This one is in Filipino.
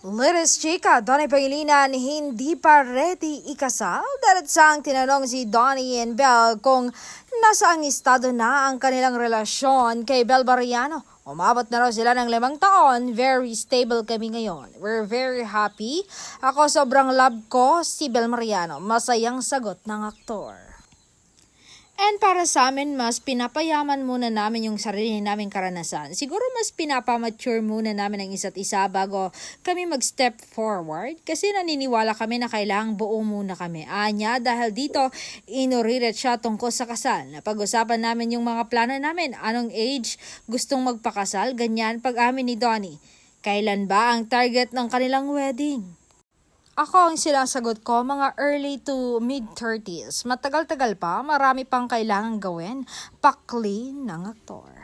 Latest chika, Donnie Pangilinan, hindi pa ready ikasal? Daradsang tinanong si Donnie and Belle kung nasaang estado na ang kanilang relasyon kay Belle Mariano. Umabot na raw sila ng 5 taon, very stable kami ngayon. We're very happy. Ako sobrang love ko si Belle Mariano. Masayang sagot ng aktor. And para sa amin, mas pinapayaman muna namin yung sarili naming karanasan. Siguro mas pinapamature muna namin ang isa't isa bago kami mag-step forward. Kasi naniniwala kami na kailangang buo muna kami. Anya, dahil dito, inurirat siya tungkol sa kasal. Napag-usapan namin yung mga plano namin. Anong age gustong magpakasal? Ganyan pag-amin ni Donnie. Kailan ba ang target ng kanilang wedding? Ako ang sinasagot ko, mga early to mid-30s. Matagal-tagal pa, marami pang kailangang gawin. Pakli ng aktor.